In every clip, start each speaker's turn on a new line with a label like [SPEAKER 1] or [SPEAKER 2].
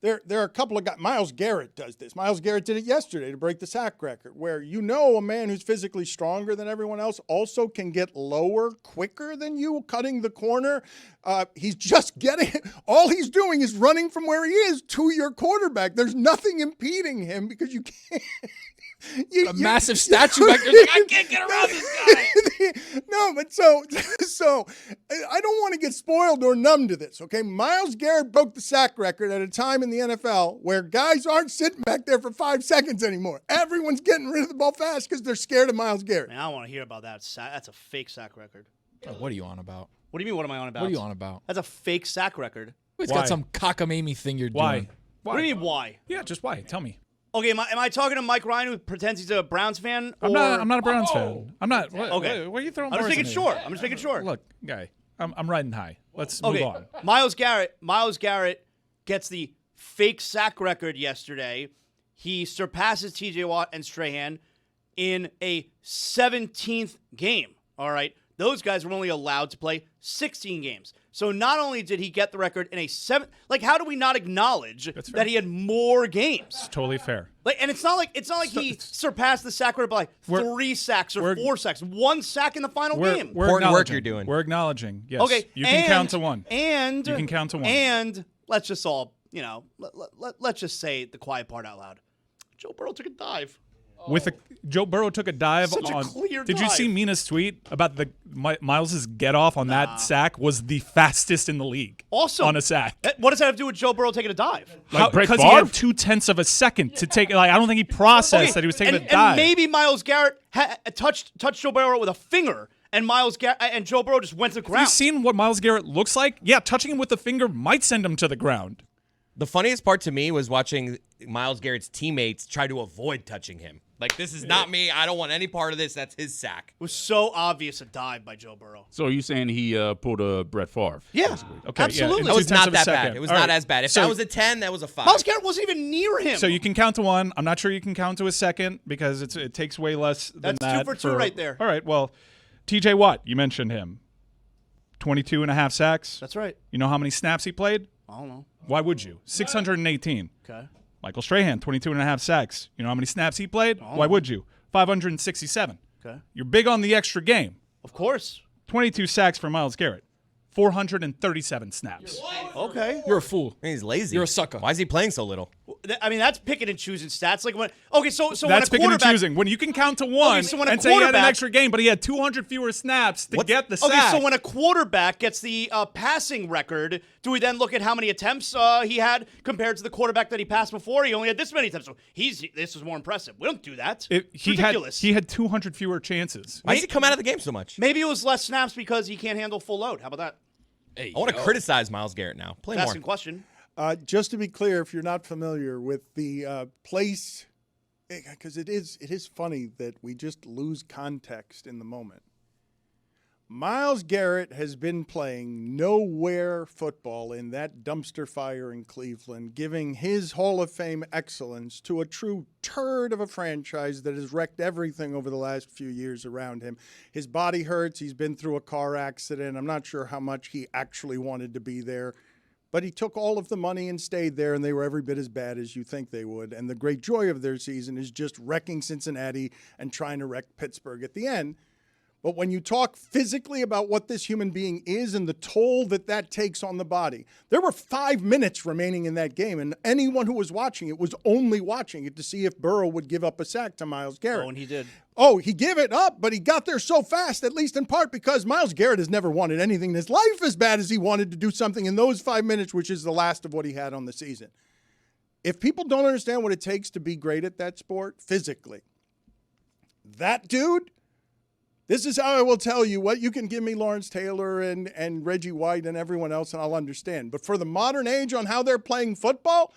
[SPEAKER 1] there are a couple of guys. Myles Garrett does this. Myles Garrett did it yesterday to break the sack record, where a man who's physically stronger than everyone else also can get lower quicker than you, cutting the corner. He's just getting it. All he's doing is running from where he is to your quarterback. There's nothing impeding him because you can't.
[SPEAKER 2] A massive statue back there. Like, I can't get around this guy.
[SPEAKER 1] No, but so I don't want to get spoiled or numb to this, okay? Myles Garrett broke the sack record at a time in the NFL where guys aren't sitting back there for 5 seconds anymore. Everyone's getting rid of the ball fast because they're scared of Myles Garrett.
[SPEAKER 3] Man, I don't want to hear about that. That's a fake sack record.
[SPEAKER 2] Oh, what are you on about?
[SPEAKER 3] What do you mean, what am I on about?
[SPEAKER 2] What are you on about?
[SPEAKER 3] That's a fake sack record.
[SPEAKER 2] It's got some cockamamie thing you're doing.
[SPEAKER 3] What do you mean, why?
[SPEAKER 4] Yeah, just why? Tell me.
[SPEAKER 3] Okay, am I talking to Mike Ryan who pretends he's a Browns fan?
[SPEAKER 4] I'm not a Browns fan. I'm not.
[SPEAKER 3] Okay.
[SPEAKER 4] What are you throwing?
[SPEAKER 3] I'm just making sure.
[SPEAKER 4] Look, guy, I'm riding high. Let's move on.
[SPEAKER 3] Myles Garrett gets the fake sack record yesterday. He surpasses T.J. Watt and Strahan in a 17th game. All right. Those guys were only allowed to play 16 games. So not only did he get the record in a 7, like how do we not acknowledge that he had more games?
[SPEAKER 4] It's totally fair.
[SPEAKER 3] Like, and it's not like he surpassed the sack record by 3 sacks or 4 sacks. 1 sack in the final game.
[SPEAKER 4] Important
[SPEAKER 5] work you're doing.
[SPEAKER 4] We're acknowledging. Yes.
[SPEAKER 3] Okay.
[SPEAKER 4] You can count to 1.
[SPEAKER 3] And
[SPEAKER 4] you can count to 1.
[SPEAKER 3] And let's just all, let's just say the quiet part out loud. Joe Burrow took a dive.
[SPEAKER 4] Joe Burrow took a dive
[SPEAKER 3] Such
[SPEAKER 4] on.
[SPEAKER 3] A clear
[SPEAKER 4] did
[SPEAKER 3] dive.
[SPEAKER 4] you see Mina's tweet about Miles's get off on that sack was the fastest in the league?
[SPEAKER 3] Awesome.
[SPEAKER 4] On a sack.
[SPEAKER 3] What does that have to do with Joe Burrow taking a dive?
[SPEAKER 4] Because he had 0.2 of a second to take. Like, I don't think he processed that he was taking a dive.
[SPEAKER 3] And maybe Myles Garrett touched Joe Burrow with a finger, and Joe Burrow just went to the ground.
[SPEAKER 4] Have you seen what Myles Garrett looks like? Yeah, touching him with the finger might send him to the ground.
[SPEAKER 5] The funniest part to me was watching Myles Garrett's teammates try to avoid touching him. Like, this is not me. I don't want any part of this. That's his sack.
[SPEAKER 3] It was so obvious a dive by Joe Burrow.
[SPEAKER 6] So are you saying he pulled a Brett Favre?
[SPEAKER 3] Yeah,
[SPEAKER 4] okay,
[SPEAKER 3] absolutely.
[SPEAKER 5] That was not that bad. It was not as bad. If that was a 10, that was a 5.
[SPEAKER 3] Myles Garrett wasn't even near him.
[SPEAKER 4] So you can count to 1. I'm not sure you can count to a second because it takes way less than that.
[SPEAKER 3] That's 2 for 2 right there.
[SPEAKER 4] All right, well, T.J. Watt, you mentioned him. 22 and a half sacks.
[SPEAKER 3] That's right.
[SPEAKER 4] You know how many snaps he played?
[SPEAKER 3] I don't know.
[SPEAKER 4] Why would you? 618.
[SPEAKER 3] Okay.
[SPEAKER 4] Michael Strahan, 22 and a half sacks. You know how many snaps he played? Why would you? 567.
[SPEAKER 3] Okay.
[SPEAKER 4] You're big on the extra game.
[SPEAKER 3] Of course.
[SPEAKER 4] 22 sacks for Myles Garrett. 437 snaps.
[SPEAKER 3] Okay.
[SPEAKER 2] You're a fool.
[SPEAKER 5] He's lazy.
[SPEAKER 2] You're a sucker.
[SPEAKER 5] Why is he playing so little?
[SPEAKER 3] I mean, that's picking and choosing stats. Like when so
[SPEAKER 4] that's
[SPEAKER 3] when a
[SPEAKER 4] picking and
[SPEAKER 3] quarterback,
[SPEAKER 4] choosing. When you can count to 1
[SPEAKER 3] so when a
[SPEAKER 4] and say he had an
[SPEAKER 3] quarterback-
[SPEAKER 4] extra game, but he had 200 fewer snaps to get the sack.
[SPEAKER 3] Okay, so when a quarterback gets the passing record, do we then look at how many attempts he had compared to the quarterback that he passed before? He only had this many attempts, so this was more impressive. We don't do that. It's ridiculous.
[SPEAKER 4] He had 200 fewer chances.
[SPEAKER 5] Why does he come out of the game so much?
[SPEAKER 3] Maybe it was less snaps because he can't handle full load. How about that?
[SPEAKER 5] I want to criticize Myles Garrett now. Play
[SPEAKER 3] That's
[SPEAKER 5] more.
[SPEAKER 3] a question.
[SPEAKER 1] Just to be clear, if you're not familiar with the place, because it is funny that we just lose context in the moment. Myles Garrett has been playing nowhere football in that dumpster fire in Cleveland, giving his Hall of Fame excellence to a true turd of a franchise that has wrecked everything over the last few years around him. His body hurts. He's been through a car accident. I'm not sure how much he actually wanted to be there. But he took all of the money and stayed there, and they were every bit as bad as you think they would. And the great joy of their season is just wrecking Cincinnati and trying to wreck Pittsburgh at the end. But when you talk physically about what this human being is and the toll that takes on the body, there were 5 minutes remaining in that game, and anyone who was watching it was only watching it to see if Burrow would give up a sack to Myles Garrett.
[SPEAKER 3] Oh, and he did.
[SPEAKER 1] Oh, he gave it up, but he got there so fast, at least in part because Myles Garrett has never wanted anything in his life as bad as he wanted to do something in those 5 minutes, which is the last of what he had on the season. If people don't understand what it takes to be great at that sport physically, that dude, this is how I will tell you what you can give me Lawrence Taylor and Reggie White and everyone else, and I'll understand. But for the modern age on how they're playing football,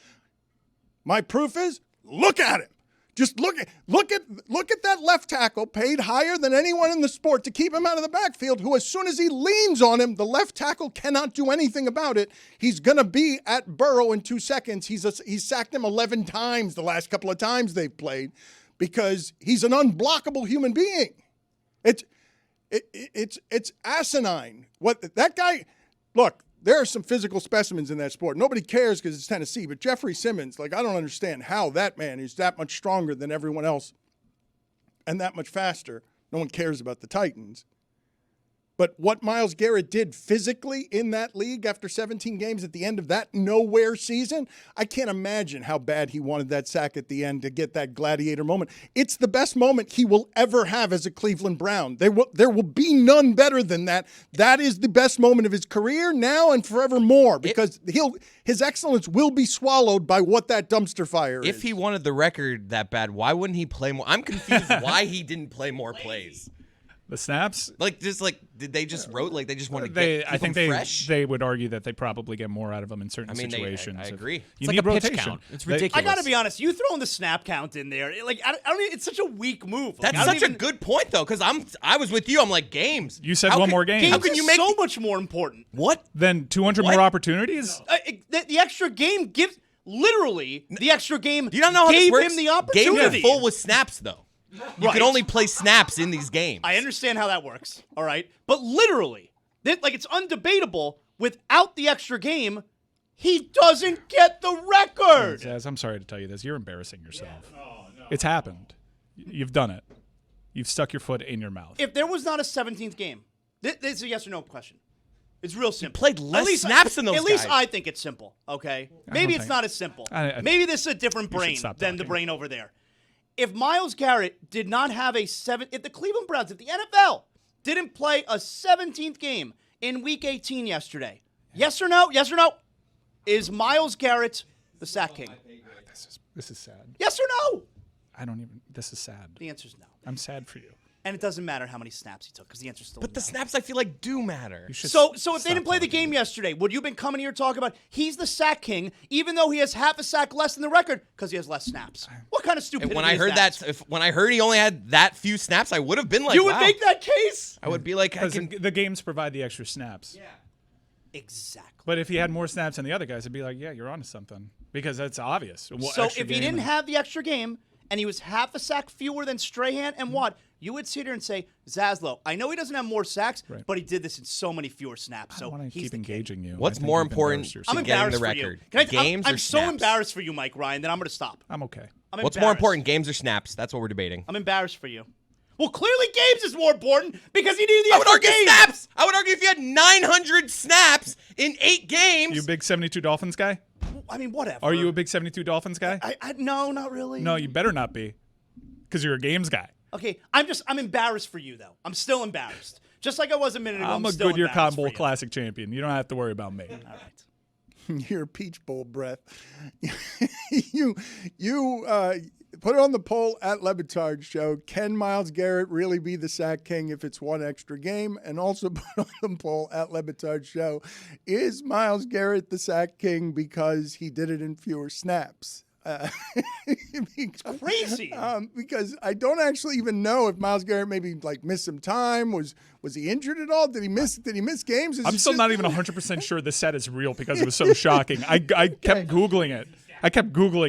[SPEAKER 1] my proof is look at him. Just look at that left tackle paid higher than anyone in the sport to keep him out of the backfield, who as soon as he leans on him, the left tackle cannot do anything about it. He's going to be at Burrow in 2 seconds. He's sacked him 11 times the last couple of times they've played because he's an unblockable human being. It's asinine. What that guy, look, there are some physical specimens in that sport. Nobody cares because it's Tennessee, but Jeffrey Simmons, like, I don't understand how that man is that much stronger than everyone else and that much faster. No one cares about the Titans. But what Myles Garrett did physically in that league after 17 games at the end of that nowhere season, I can't imagine how bad he wanted that sack at the end to get that gladiator moment. It's the best moment he will ever have as a Cleveland Brown. There will be none better than that. That is the best moment of his career now and forevermore, because his excellence will be swallowed by what that dumpster fire is.
[SPEAKER 5] If he wanted the record that bad, why wouldn't he play more? I'm confused why he didn't play more plays.
[SPEAKER 4] The snaps?
[SPEAKER 5] Did they just wrote like they just wanted to keep
[SPEAKER 4] I think
[SPEAKER 5] them fresh?
[SPEAKER 4] they would argue that they probably get more out of them in certain
[SPEAKER 5] I mean,
[SPEAKER 4] situations.
[SPEAKER 5] I agree.
[SPEAKER 4] You
[SPEAKER 2] It's like
[SPEAKER 4] need
[SPEAKER 2] a pitch
[SPEAKER 4] rotation.
[SPEAKER 2] count. It's ridiculous.
[SPEAKER 3] I got to be honest. You throwing the snap count in there, like I don't it's such a weak move. Like,
[SPEAKER 5] That's such a good point though, because I was with you. I'm like, games.
[SPEAKER 4] You said more game.
[SPEAKER 3] Games
[SPEAKER 5] How can you make
[SPEAKER 3] so much more important.
[SPEAKER 5] what?
[SPEAKER 4] Then 200 more opportunities?
[SPEAKER 3] The extra game gives literally the extra game.
[SPEAKER 5] Do you not know how
[SPEAKER 3] gave
[SPEAKER 5] this works?
[SPEAKER 3] him the opportunity.
[SPEAKER 5] Games are full with snaps though. You
[SPEAKER 3] Right.
[SPEAKER 5] can only play snaps in these games.
[SPEAKER 3] I understand how that works. All right, but literally, it's undebatable. Without the extra game, he doesn't get the record.
[SPEAKER 4] Zaz, I'm sorry to tell you this. You're embarrassing yourself. It's happened. You've done it. You've stuck your foot in your mouth.
[SPEAKER 3] If there was not a 17th game, this is a yes or no question. It's real simple.
[SPEAKER 5] played less
[SPEAKER 3] At least
[SPEAKER 5] snaps than those
[SPEAKER 3] At least
[SPEAKER 5] guys.
[SPEAKER 3] I think it's simple. Okay, maybe it's
[SPEAKER 4] think-
[SPEAKER 3] not as simple.
[SPEAKER 4] I-
[SPEAKER 3] Maybe this is a different
[SPEAKER 4] You should
[SPEAKER 3] brain
[SPEAKER 4] stop
[SPEAKER 3] than the
[SPEAKER 4] talking.
[SPEAKER 3] brain over there. If Myles Garrett did not have if the Cleveland Browns, if the NFL didn't play a 17th game in Week 18 yesterday, yes or no? Yes or no? Is Myles Garrett the sack king?
[SPEAKER 4] This is sad.
[SPEAKER 3] Yes or no?
[SPEAKER 4] This is sad.
[SPEAKER 3] The answer is no.
[SPEAKER 4] I'm sad for you.
[SPEAKER 3] And it doesn't matter how many snaps he took because the answer's still
[SPEAKER 5] But the
[SPEAKER 3] no.
[SPEAKER 5] snaps I feel like do matter.
[SPEAKER 4] You should
[SPEAKER 3] So if
[SPEAKER 4] stop
[SPEAKER 3] they didn't play the
[SPEAKER 4] talking.
[SPEAKER 3] game yesterday, would you have been coming here talking about he's the sack king, even though he has half a sack less than the record because he has less snaps? What kind of stupidity
[SPEAKER 5] And when I
[SPEAKER 3] is
[SPEAKER 5] heard that, when I heard he only had that few snaps, I would have been like,
[SPEAKER 3] you would
[SPEAKER 5] wow.
[SPEAKER 3] make that case?
[SPEAKER 5] I would be like, I
[SPEAKER 4] Because
[SPEAKER 5] can.
[SPEAKER 4] the games provide the extra snaps. Yeah.
[SPEAKER 3] Exactly.
[SPEAKER 4] But if he had more snaps than the other guys, it'd be like, yeah, you're onto something. Because that's obvious.
[SPEAKER 3] So if he didn't have the extra game and he was half a sack fewer than Strahan and Watt, you would sit here and say, Zaslow, I know he doesn't have more sacks,
[SPEAKER 4] Right.
[SPEAKER 3] but he did this in so many fewer snaps.
[SPEAKER 4] I
[SPEAKER 3] So
[SPEAKER 4] want to
[SPEAKER 3] he's
[SPEAKER 4] keep
[SPEAKER 3] the king.
[SPEAKER 4] engaging you.
[SPEAKER 5] What's
[SPEAKER 4] I think
[SPEAKER 5] more
[SPEAKER 4] you've
[SPEAKER 5] important
[SPEAKER 4] embarrassed
[SPEAKER 3] I'm
[SPEAKER 4] yourself.
[SPEAKER 5] getting
[SPEAKER 3] embarrassed
[SPEAKER 5] the
[SPEAKER 3] for you.
[SPEAKER 5] record?
[SPEAKER 3] Can I,
[SPEAKER 5] Games
[SPEAKER 3] I'm
[SPEAKER 5] or
[SPEAKER 3] so
[SPEAKER 5] snaps?
[SPEAKER 3] embarrassed for you, Mike Ryan, that I'm going to stop.
[SPEAKER 4] I'm okay.
[SPEAKER 3] I'm
[SPEAKER 5] What's more
[SPEAKER 3] embarrassed.
[SPEAKER 5] important, games or snaps? That's what we're debating.
[SPEAKER 3] I'm embarrassed for you. Well, clearly games is more important because he needed the
[SPEAKER 5] I would
[SPEAKER 3] extra
[SPEAKER 5] argue
[SPEAKER 3] game.
[SPEAKER 5] snaps. I would argue if you had 900 snaps in 8 games.
[SPEAKER 4] You a big 72 Dolphins guy?
[SPEAKER 3] I mean, whatever.
[SPEAKER 4] Are you a big 72 Dolphins guy?
[SPEAKER 3] No, not really.
[SPEAKER 4] No, you better not be. Because you're a games guy.
[SPEAKER 3] Okay, I'm embarrassed for you, though. I'm still embarrassed. Just like I was a minute ago.
[SPEAKER 4] I'm a
[SPEAKER 3] still
[SPEAKER 4] Goodyear
[SPEAKER 3] embarrassed
[SPEAKER 4] Cotton Bowl
[SPEAKER 3] for you.
[SPEAKER 4] Classic champion. You don't have to worry about me.
[SPEAKER 3] All right.
[SPEAKER 1] Your Peach Bowl breath. you put it on the poll at Le Batard Show. Can Myles Garrett really be the sack king if it's one extra game? And also put on the poll at Le Batard Show. Is Myles Garrett the sack king because he did it in fewer snaps?
[SPEAKER 3] It's crazy.
[SPEAKER 1] Because I don't actually even know if Myles Garrett maybe missed some time. Was he injured at all? Did he miss games? Is
[SPEAKER 4] I'm
[SPEAKER 1] it
[SPEAKER 4] still
[SPEAKER 1] just-
[SPEAKER 4] not even 100% sure the set is real because it was so shocking. I kept Googling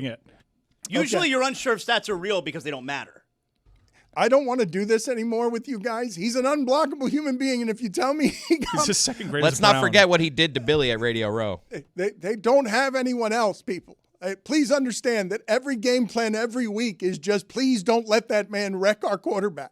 [SPEAKER 4] it.
[SPEAKER 3] Usually you're unsure if stats are real because they don't matter.
[SPEAKER 1] I don't want to do this anymore with you guys. He's an unblockable human being, and if you tell me
[SPEAKER 4] He's just second greatest.
[SPEAKER 5] Let's not
[SPEAKER 4] Brown.
[SPEAKER 5] forget what he did to Billy at Radio Row.
[SPEAKER 1] they don't have anyone else, people. Please understand that every game plan every week is just please don't let that man wreck our quarterback.